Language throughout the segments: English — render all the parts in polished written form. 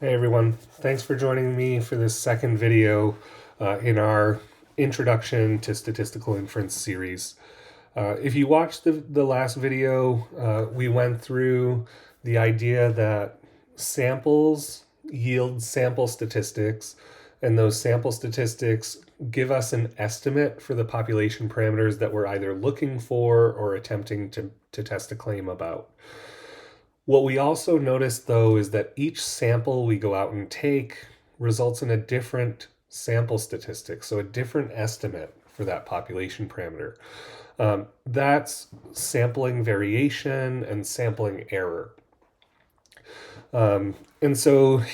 Hey everyone, thanks for joining me for this second video in our Introduction to Statistical Inference series. If you watched the last video, we went through the idea that samples yield sample statistics, and those sample statistics give us an estimate for the population parameters that we're either looking for or attempting to test a claim about. What we also noticed though is that each sample we go out and take results in a different sample statistic, so a different estimate for that population parameter. That's sampling variation and sampling error. And so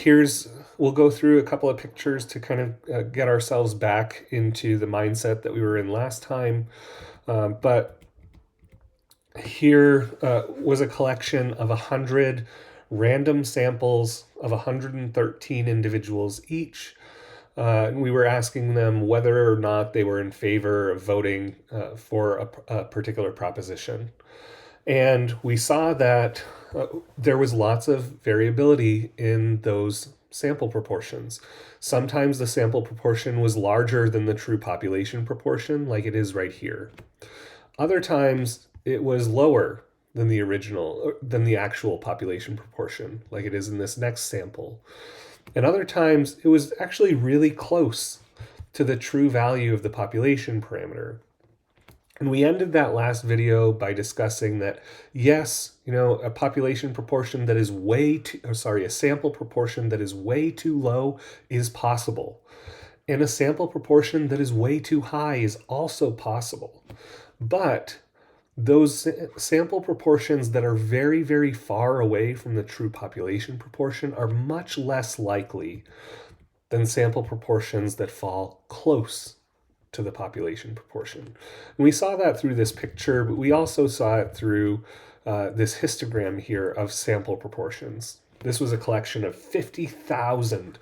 we'll go through a couple of pictures to kind of get ourselves back into the mindset that we were in last time. But here was a collection of 100 random samples of 113 individuals each. And we were asking them whether or not they were in favor of voting for a particular proposition. And we saw that there was lots of variability in those sample proportions. Sometimes the sample proportion was larger than the true population proportion, like it is right here. Other times it was lower than the actual population proportion, like it is in this next sample. And other times it was actually really close to the true value of the population parameter. And we ended that last video by discussing that, yes, a population proportion that is a sample proportion that is way too low is possible. And a sample proportion that is way too high is also possible. But those sample proportions that are very, very far away from the true population proportion are much less likely than sample proportions that fall close to the population proportion. And we saw that through this picture, but we also saw it through this histogram here of sample proportions. This was a collection of 50,000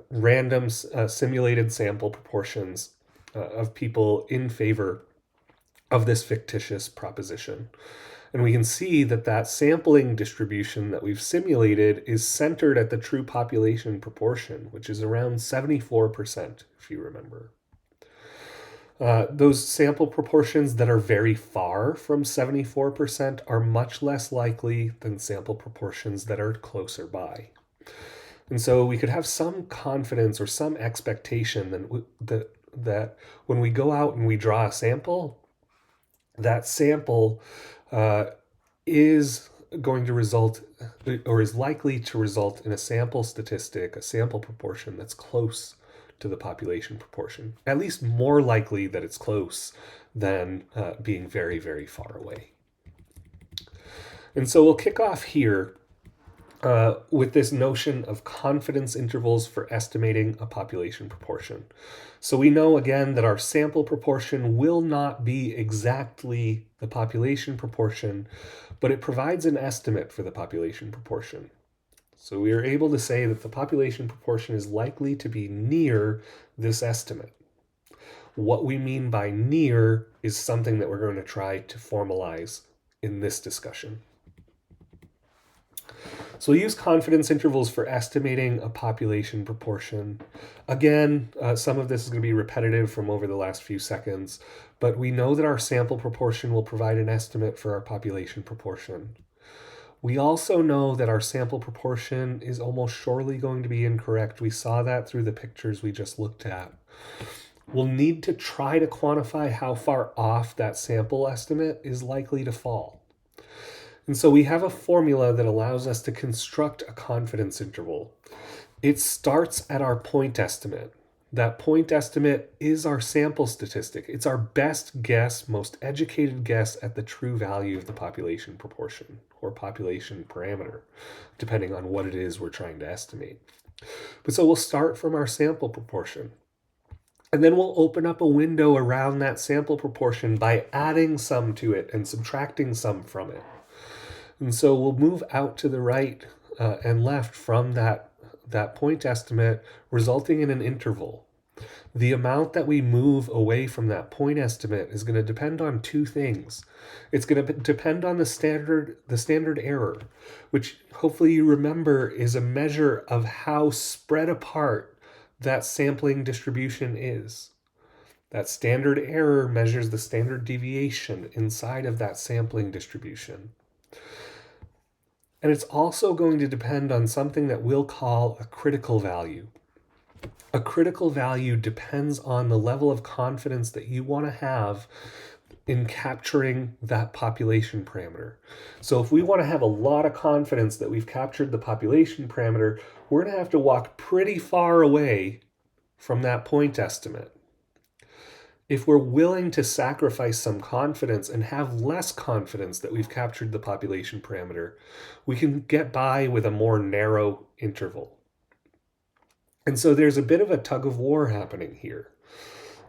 random simulated sample proportions of people in favor of this fictitious proposition. And we can see that sampling distribution that we've simulated is centered at the true population proportion, which is around 74%, if you remember. Those sample proportions that are very far from 74% are much less likely than sample proportions that are closer by. And so we could have some confidence or some expectation that when we go out and we draw a sample, that sample is going to result or is likely to result in a sample statistic, a sample proportion that's close to the population proportion, at least more likely that it's close than being very, very far away. And so we'll kick off here with this notion of confidence intervals for estimating a population proportion. So we know again that our sample proportion will not be exactly the population proportion, but it provides an estimate for the population proportion. So we are able to say that the population proportion is likely to be near this estimate. What we mean by near is something that we're going to try to formalize in this discussion. So we'll use confidence intervals for estimating a population proportion. Again, some of this is going to be repetitive from over the last few seconds, but we know that our sample proportion will provide an estimate for our population proportion. We also know that our sample proportion is almost surely going to be incorrect. We saw that through the pictures we just looked at. We'll need to try to quantify how far off that sample estimate is likely to fall. And so we have a formula that allows us to construct a confidence interval. It starts at our point estimate. That point estimate is our sample statistic. It's our best guess, most educated guess at the true value of the population proportion or population parameter, depending on what it is we're trying to estimate. But so we'll start from our sample proportion. And then we'll open up a window around that sample proportion by adding some to it and subtracting some from it. And so we'll move out to the right and left from that point estimate, resulting in an interval. The amount that we move away from that point estimate is going to depend on two things. It's going to depend on the standard error, which hopefully you remember is a measure of how spread apart that sampling distribution is. That standard error measures the standard deviation inside of that sampling distribution. And it's also going to depend on something that we'll call a critical value. A critical value depends on the level of confidence that you want to have in capturing that population parameter. So if we want to have a lot of confidence that we've captured the population parameter, we're going to have to walk pretty far away from that point estimate. If we're willing to sacrifice some confidence and have less confidence that we've captured the population parameter, we can get by with a more narrow interval. And so there's a bit of a tug of war happening here.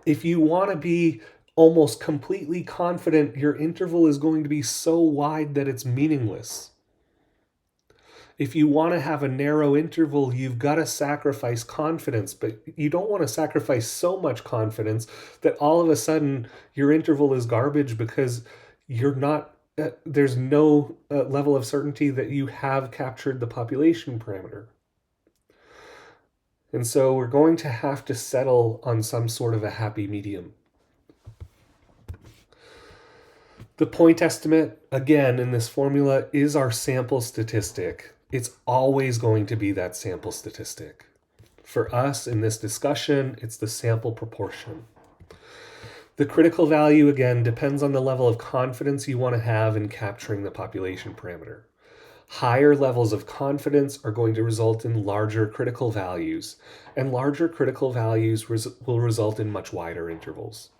If you want to be almost completely confident, your interval is going to be so wide that it's meaningless. If you want to have a narrow interval, you've got to sacrifice confidence, but you don't want to sacrifice so much confidence that all of a sudden your interval is garbage because there's no level of certainty that you have captured the population parameter. And so we're going to have to settle on some sort of a happy medium. The point estimate, again, in this formula is our sample statistic. It's always going to be that sample statistic. For us in this discussion, it's the sample proportion. The critical value, again, depends on the level of confidence you want to have in capturing the population parameter. Higher levels of confidence are going to result in larger critical values, and larger critical values will result in much wider intervals.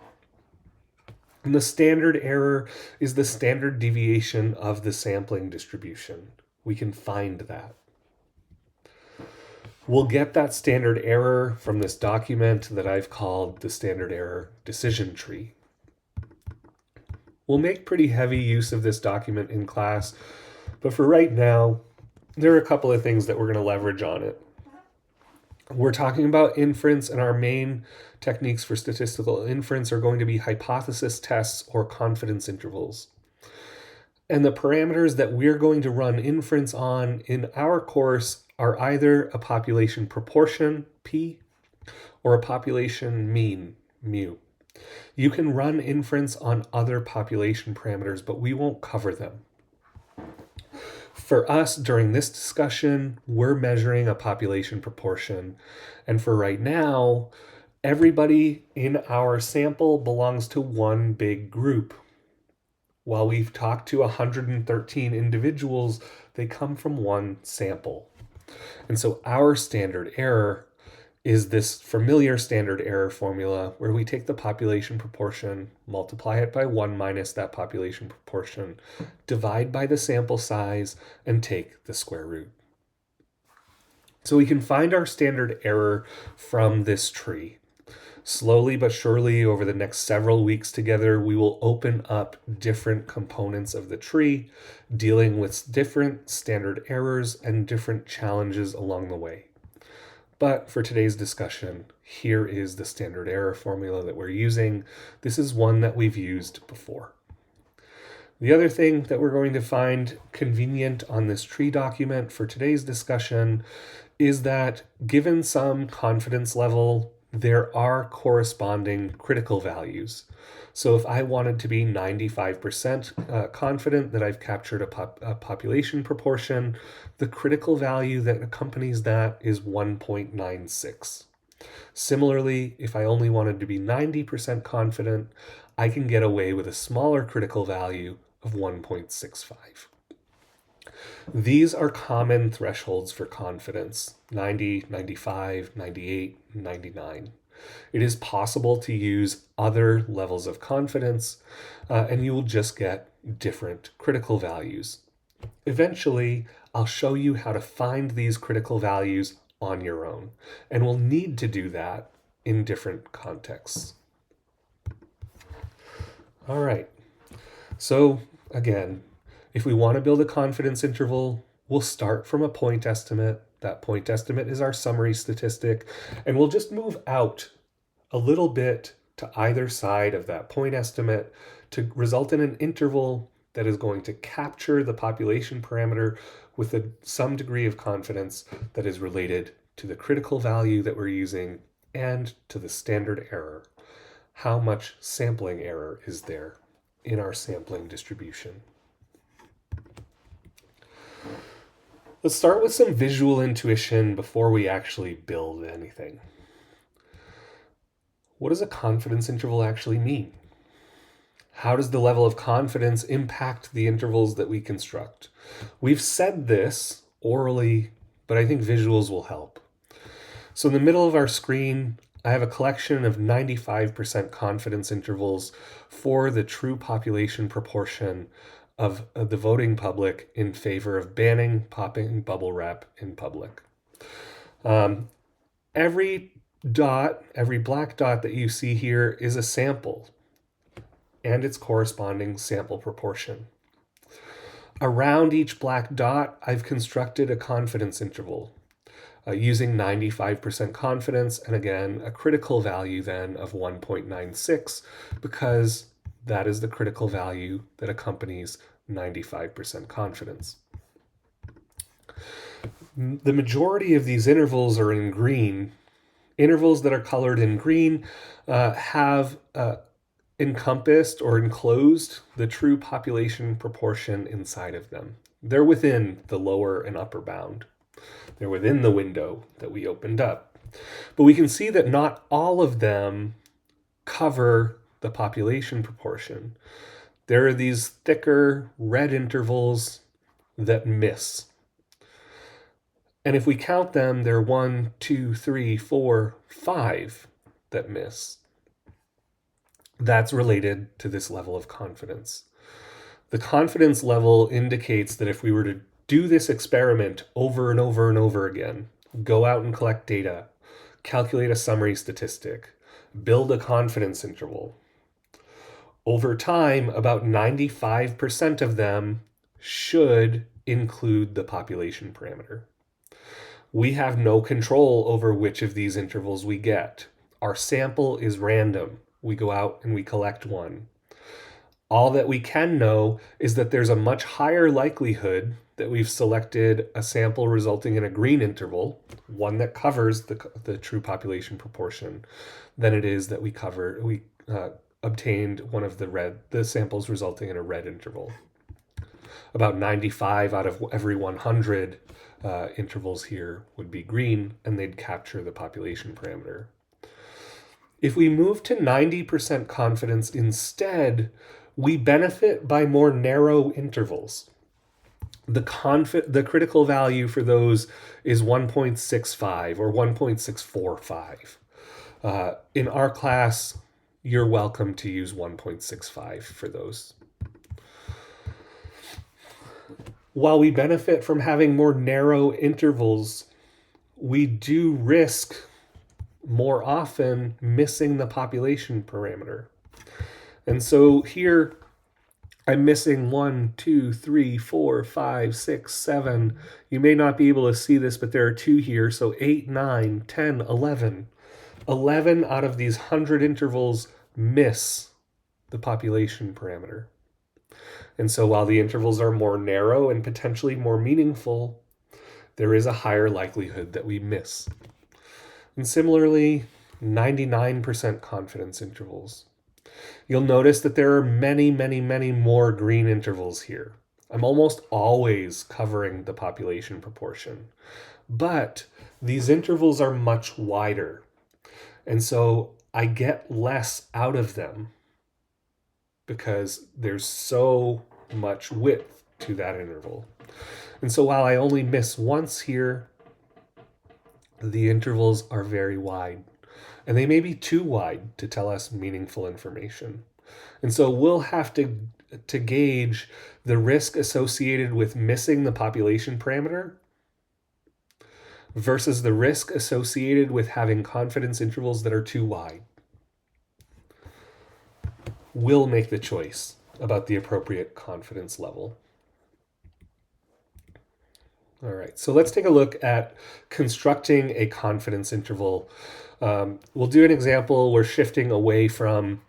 And the standard error is the standard deviation of the sampling distribution. We can find that. We'll get that standard error from this document that I've called the standard error decision tree. We'll make pretty heavy use of this document in class, but for right now, there are a couple of things that we're going to leverage on it. We're talking about inference, and our main techniques for statistical inference are going to be hypothesis tests or confidence intervals. And the parameters that we're going to run inference on in our course are either a population proportion, P, or a population mean, mu. You can run inference on other population parameters, but we won't cover them. For us, during this discussion, we're measuring a population proportion. And for right now, everybody in our sample belongs to one big group. While we've talked to 113 individuals, they come from one sample. And so our standard error is this familiar standard error formula where we take the population proportion, multiply it by 1 minus that population proportion, divide by the sample size, and take the square root. So we can find our standard error from this tree. Slowly but surely, over the next several weeks together, we will open up different components of the tree, dealing with different standard errors and different challenges along the way. But for today's discussion, here is the standard error formula that we're using. This is one that we've used before. The other thing that we're going to find convenient on this tree document for today's discussion is that given some confidence level, there are corresponding critical values. So if I wanted to be 95% confident that I've captured a population proportion, the critical value that accompanies that is 1.96. Similarly, if I only wanted to be 90% confident, I can get away with a smaller critical value of 1.65. These are common thresholds for confidence: 90, 95, 98, 99. It is possible to use other levels of confidence, and you will just get different critical values. Eventually, I'll show you how to find these critical values on your own, and we'll need to do that in different contexts. All right, so again, if we want to build a confidence interval, we'll start from a point estimate. That point estimate is our summary statistic, and we'll just move out a little bit to either side of that point estimate to result in an interval that is going to capture the population parameter with some degree of confidence that is related to the critical value that we're using and to the standard error. How much sampling error is there in our sampling distribution? Let's start with some visual intuition before we actually build anything. What does a confidence interval actually mean? How does the level of confidence impact the intervals that we construct? We've said this orally, but I think visuals will help. So in the middle of our screen, I have a collection of 95% confidence intervals for the true population proportion of the voting public in favor of banning popping bubble wrap in public. Every black dot that you see here is a sample and its corresponding sample proportion. Around each black dot, I've constructed a confidence interval using 95% confidence, and again, a critical value then of 1.96, because that is the critical value that accompanies 95% confidence. The majority of these intervals are in green. Intervals that are colored in green have encompassed or enclosed the true population proportion inside of them. They're within the lower and upper bound. They're within the window that we opened up. But we can see that not all of them cover the population proportion. There are these thicker red intervals that miss. And if we count them, there are 1, 2, 3, 4, 5 that miss. That's related to this level of confidence. The confidence level indicates that if we were to do this experiment over and over and over again, go out and collect data, calculate a summary statistic, build a confidence interval, over time, about 95% of them should include the population parameter. We have no control over which of these intervals we get. Our sample is random. We go out and we collect one. All that we can know is that there's a much higher likelihood that we've selected a sample resulting in a green interval, one that covers the true population proportion, than it is that we obtained one of the samples resulting in a red interval. About 95 out of every 100 intervals here would be green, and they'd capture the population parameter. If we move to 90% confidence instead, we benefit by more narrow intervals. The critical value for those is 1.65 or 1.645. In our class, you're welcome to use 1.65 for those. While we benefit from having more narrow intervals, we do risk more often missing the population parameter. And so here I'm missing 1, 2, 3, 4, 5, 6, 7. You may not be able to see this, but there are 2 here. So 8, 9, 10, 11. 11 out of these 100 intervals miss the population parameter. And so while the intervals are more narrow and potentially more meaningful, there is a higher likelihood that we miss. And similarly, 99% confidence intervals. You'll notice that there are many, many, many more green intervals here. I'm almost always covering the population proportion. But these intervals are much wider. And so I get less out of them because there's so much width to that interval. And so while I only miss once here, the intervals are very wide. And they may be too wide to tell us meaningful information. And so we'll have to gauge the risk associated with missing the population parameter versus the risk associated with having confidence intervals that are too wide. We'll make the choice about the appropriate confidence level. All right, so let's take a look at constructing a confidence interval. We'll do an example. We're shifting away from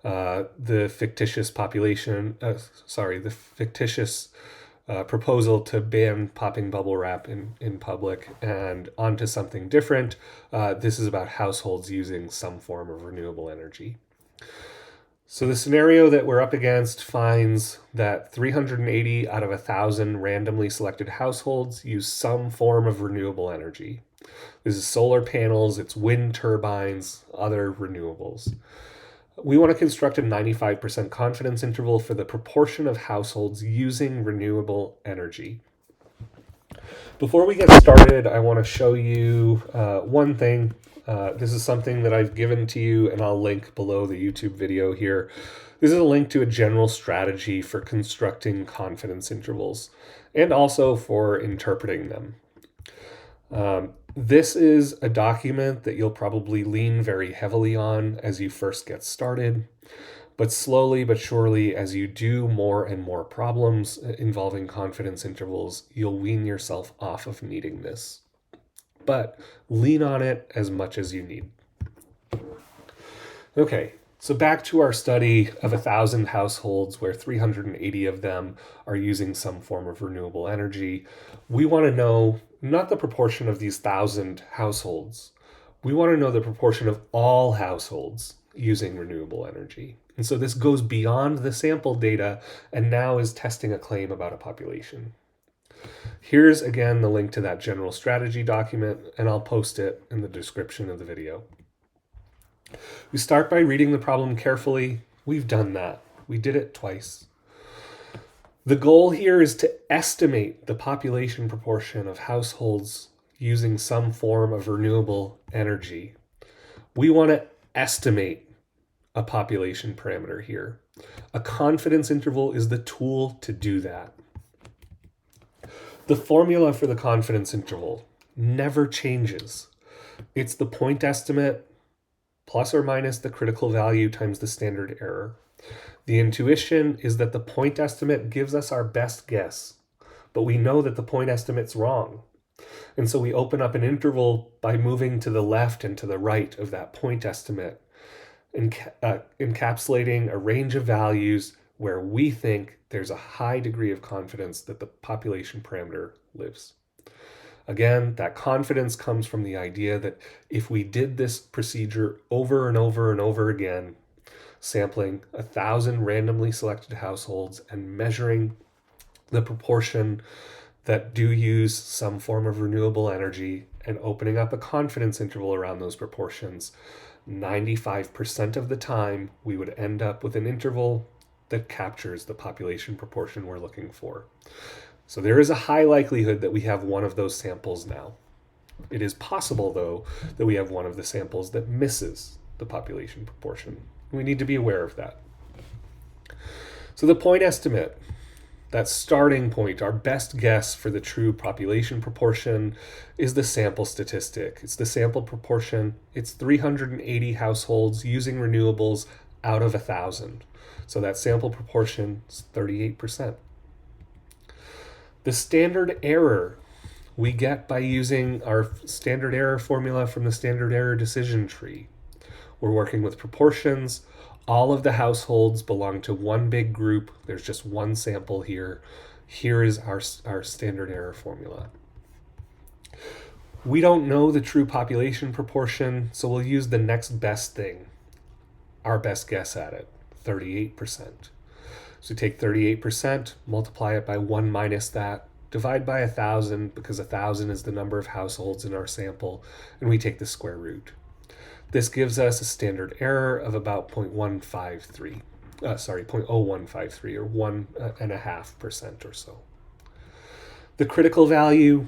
the fictitious the fictitious proposal to ban popping bubble wrap in public and onto something different. This is about households using some form of renewable energy. So the scenario that we're up against finds that 380 out of 1,000 randomly selected households use some form of renewable energy. This is solar panels, it's wind turbines, other renewables. We want to construct a 95% confidence interval for the proportion of households using renewable energy. Before we get started, I want to show you one thing. This is something that I've given to you, and I'll link below the YouTube video here. This is a link to a general strategy for constructing confidence intervals and also for interpreting them. This is a document that you'll probably lean very heavily on as you first get started. But slowly but surely, as you do more and more problems involving confidence intervals, you'll wean yourself off of needing this. But lean on it as much as you need. Okay, so back to our study of 1,000 households where 380 of them are using some form of renewable energy. We want to know not the proportion of these 1,000 households. We want to know the proportion of all households using renewable energy. And so this goes beyond the sample data and now is testing a claim about a population. Here's again the link to that general strategy document, and I'll post it in the description of the video. We start by reading the problem carefully. We've done that. We did it twice. The goal here is to estimate the population proportion of households using some form of renewable energy. We want to estimate a population parameter here. A confidence interval is the tool to do that. The formula for the confidence interval never changes. It's the point estimate plus or minus the critical value times the standard error. The intuition is that the point estimate gives us our best guess, but we know that the point estimate's wrong. And so we open up an interval by moving to the left and to the right of that point estimate, encapsulating a range of values where we think there's a high degree of confidence that the population parameter lives. Again, that confidence comes from the idea that if we did this procedure over and over and over again, sampling 1,000 randomly selected households and measuring the proportion that do use some form of renewable energy and opening up a confidence interval around those proportions, 95% of the time we would end up with an interval that captures the population proportion we're looking for. So there is a high likelihood that we have one of those samples now. It is possible, though, that we have one of the samples that misses the population proportion. We need to be aware of that. So the point estimate, that starting point, our best guess for the true population proportion, is the sample statistic. It's the sample proportion. It's 380 households using renewables out of 1,000. So that sample proportion is 38%. The standard error we get by using our standard error formula from the standard error decision tree. We're working with proportions. All of the households belong to one big group. There's just one sample here. Here is our standard error formula. We don't know the true population proportion, so we'll use the next best thing, our best guess at it, 38%. So take 38%, multiply it by 1 minus that, divide by 1,000 because 1,000 is the number of households in our sample, and we take the square root. This gives us a standard error of about 0.0153 or 1.5% or so. The critical value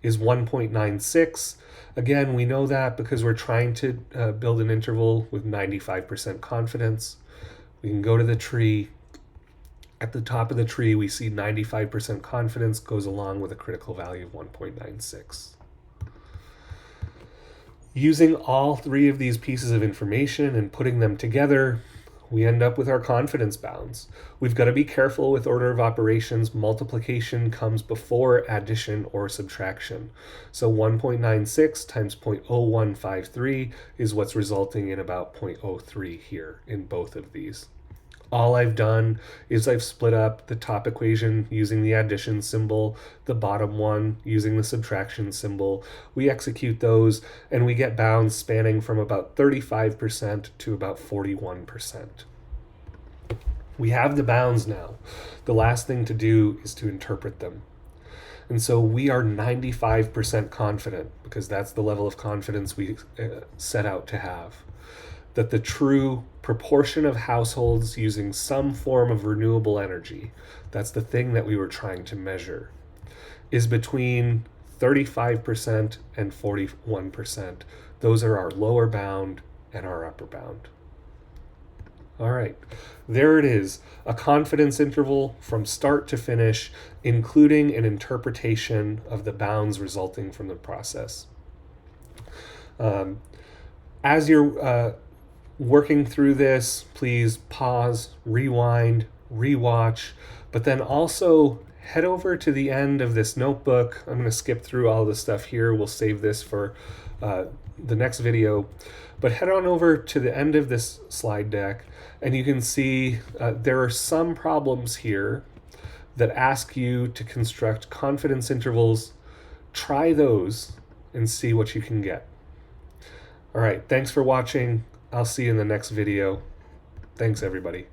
is 1.96. Again, we know that because we're trying to build an interval with 95% confidence. We can go to the tree. At the top of the tree, we see 95% confidence goes along with a critical value of 1.96. Using all three of these pieces of information and putting them together, we end up with our confidence bounds. We've got to be careful with order of operations. Multiplication comes before addition or subtraction. So 1.96 times 0.0153 is what's resulting in about 0.03 here in both of these. All I've done is I've split up the top equation using the addition symbol, the bottom one using the subtraction symbol. We execute those and we get bounds spanning from about 35% to about 41%. We have the bounds now. The last thing to do is to interpret them. And so we are 95% confident, because that's the level of confidence we set out to have, that the true proportion of households using some form of renewable energy, that's the thing that we were trying to measure, is between 35% and 41%. Those are our lower bound and our upper bound. All right, there it is, a confidence interval from start to finish, including an interpretation of the bounds resulting from the process. As you're working through this, please pause, rewind, rewatch, but then also head over to the end of this notebook. I'm going to skip through all the stuff here. We'll save this for the next video. But head on over to the end of this slide deck, and you can see there are some problems here that ask you to construct confidence intervals. Try those and see what you can get. All right, thanks for watching. I'll see you in the next video. Thanks, everybody.